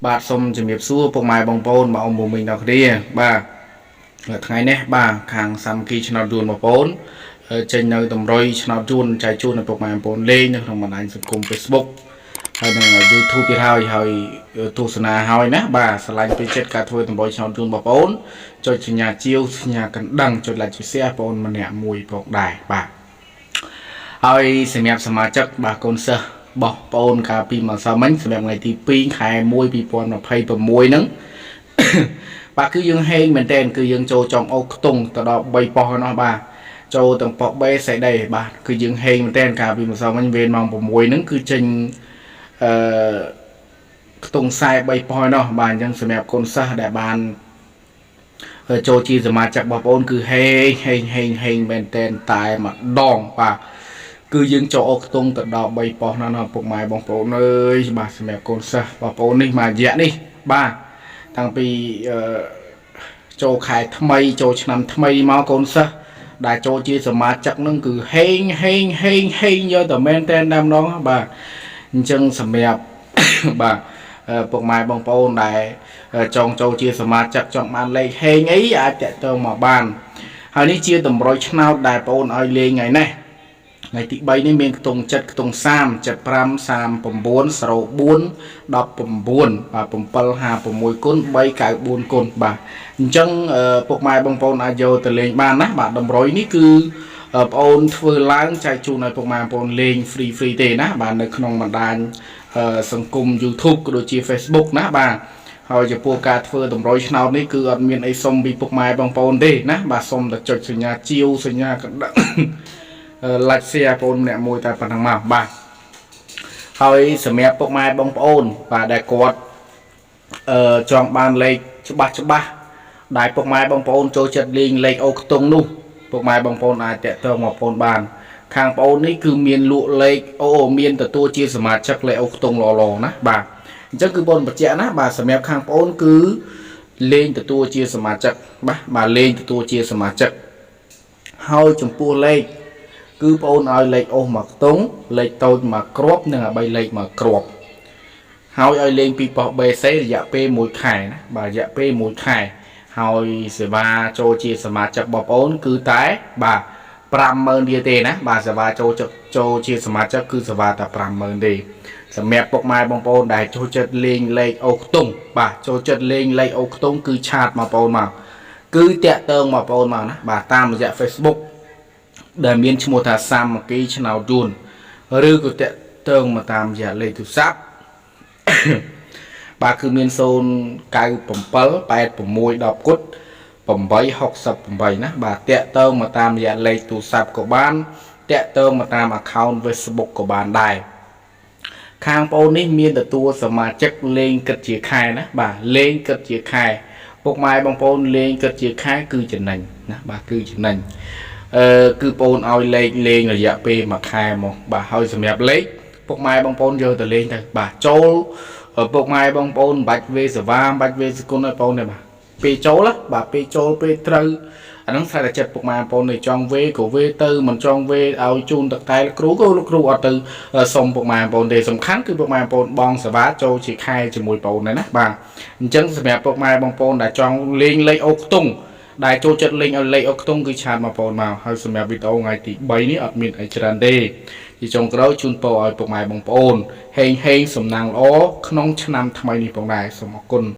បាទសូមជំរាបសួរពុកម៉ែបងប្អូនបងប្អូនមិញដល់គ្នាបាទថ្ងៃនេះបាទខាងសាមគ្គីឆ្នោតយួនបងប្អូនចេញនៅតម្រុយឆ្នោតយួនចែកជូនដល់ពុកម៉ែបងប្អូនលេងនៅក្នុងបណ្ដាញសង្គម Facebook ហើយនឹង YouTube ទៀតហើយទស្សនាហើយណាបាទឆ្លាញ់ពេញចិត្តការធ្វើតម្រុយឆ្នោតយួនបងប្អូនចុចសញ្ញាជាវសញ្ញាកណ្ដឹងចុច like ចុច share បងប្អូនម្នាក់មួយផងដែរបាទហើយសម្រាប់សមាជិកបាទកូនសិស្សបោះបងអូនកាលពីម្សិលមិញសម្រាប់ថ្ងៃទី2ខែ1 2026ហ្នឹងបាទគឺយើងហេងមែនតើគឺយើងចូលចំអូខ្ទង់ទៅដល់3ប៉ុស្តិ៍នោះបាទចូលទាំងប៉ុស្តិ៍ B សេដីបាទគឺយើងហេងមែនតើកាលពីម្សិលមិញវេនម៉ោង6ហ្នឹងគឺចេញខ្ទង់ខ្សែ3ប៉ុស្តិ៍នោះបាទអញ្ចឹងសម្រាប់កូនសិស្សដែលបានចូលជាសមាជិកបងប្អូនគឺហេងមែនតើតែម្ដងបាទគឺយើងចូលអុកខ្ទង់ទៅដល់3ប៉ុស្តិ៍ណាពុកម៉ែបងប្អូនអើយបាទសម្រាប់កូនសិស្សបងប្អូននេះមួយរយៈនេះបាទតាំងពីចូលខែថ្មីចូលឆ្នាំថ្មីមកកូនសិស្សដែលចូលជាសមាជិកនឹងគឺហេងយកតែមែនតែម្ដងបាទអញ្ចឹងសម្រាប់បាទពុកម៉ែបងប្អូនដែលចង់ចូលជាសមាជិកចង់បានលេខហេងអីអាចតាក់ទងមកបានហើយនេះជាតម្រុយឆ្នោតដែលបងប្អូនឲ្យលេងថ្ងៃនេះថ្ងៃទី3នេះមានខ្ទង់7ខ្ទង់30 75 39 04 19បាទ756គុណ394គុណបាទអញ្ចឹងពុកម៉ែបងប្អូនអាចយកទៅលេងបានណាបាទតម្រុយនេះគឺបងប្អូនធ្វើឡើងចែកជូនឲ្យពុកម៉ែបងប្អូនលេង free ទេណាបាទនៅក្នុងបណ្ដាញសង្គម YouTube ក៏ដូចជា Facebook ណាបាទហើយចំពោះការធ្វើតម្រុយឆ្នោតនេះគឺអត់មានអីសុំពីពុកម៉ែបងប្អូនទេណាបាទសុំតែចុចសញ្ញាជាវសញ្ញាកណ្ដឹងlike share បងប្អូនម្នាក់មួយតែប៉ុណ្្នឹងមកបាទហើយសម្រាប់ពុកម៉ែបងប្អូនបាទដែលគាត់ចង់បានលេខច្បាស់ដែលពុកម៉ែបងប្អូនចូលចិត្តលេងលេខអូខ្ទង់នោះពុកម៉ែបងប្អូនអាចតាក់ទងមកបងប្អូនបានខាងបងប្អូននេះគឺមានលក់លេខមានទទួលជាសមាជិកលេខអូខ្ទង់ល្អណាបាទអញ្ចឹងគឺបងបញ្ជាក់ណាបាទសម្រាប់ខាងបងប្អូនគឺលេងទទួលជាសមាជិកបាទលេងទទួលជាសមាជិកហើយចំពោះលេខគឺបងប្អូនឲ្យលេខអូសមកខ្ទង់លេខតូចមកគ្រាប់និង3លេខមកគ្រាប់ហើយឲ្យលេងពីប៉ុស្តិ៍ BC រយៈពេល1ខែណាបាទរយៈពេល1ខែហើយសេវាចូលជាសមាជិកបងប្អូនគឺតែបាទ50000រៀលទេណាបាទសេវាចូលជាសមាជិកគឺសេវាតែ50000ទេសម្រាប់ពុកម៉ែបងប្អូនដែលចូលចិត្តលេងលេខអូខ្ទង់បាទចូលចិត្តលេងលេខអូខ្ទង់គឺឆាតមកបងប្អូនមកគឺតាក់ទងមកបងប្អូនមកណាបាទតាមរយៈ Facebook ដែលមានឈ្មោះថាសាមគ្គីឆ្នោតយួនឬក៏តាក់ទងមកតាមរយៈលេខទូរស័ព្ទបាទគឺមាន097 86 10គុត868ណាបាទតាក់ទងមកតាមរយៈលេខទូរស័ព្ទក៏បានតាក់ទងមកតាម account Facebook ក៏បានដែរខាងបងប្អូននេះមានទទួលសមាជិកលេងគិតជាខែណាបាទលេងគិតជាខែពុកម៉ែបងប្អូនលេងគិតជាខែគឺចំណេញណាបាទគឺចំណេញគឺបងប្អូនឲ្យលេងរយៈពេល1ខែមកបាទហើយសម្រាប់លេខពុកម៉ែបងប្អូនយកទៅលេងទៅបាទចូលពុកម៉ែបងប្អូនមិនបាច់វេសេវាមិនបាច់វេសគុណឲ្យបងប្អូនទេបាទពេលចូលបាទពេលចូលពេលត្រូវអាហ្នឹងស្អាតតែចិត្តពុកម៉ែបងប្អូននេះចង់វេក៏វេទៅមិនចង់វេឲ្យជូនតតែគ្រូក៏លោកគ្រូអត់ទៅសុំពុកម៉ែបងប្អូនទេសំខាន់គឺពុកម៉ែបងប្អូនបងសេវាចូលជាខែជាមួយបងប្អូនណាបាទអញ្ចឹងសម្រាប់ពុកម៉ែបងប្អូនដែលចង់លេងលេខអូខ្ទង់ដែលចូលចិត្តលេងឲ្យលេខអូខ្ទង់គឺឆាតមកបងប្អូនមកហើយសម្រាប់វីដេអូថ្ងៃទី3នេះអត់មានអីច្រើនទេជាចុងក្រោយជូនពរឲ្យពុកម៉ែបងប្អូនហេងសំណាងល្អក្នុងឆ្នាំថ្មីនេះផងដែរសូមអរគុណ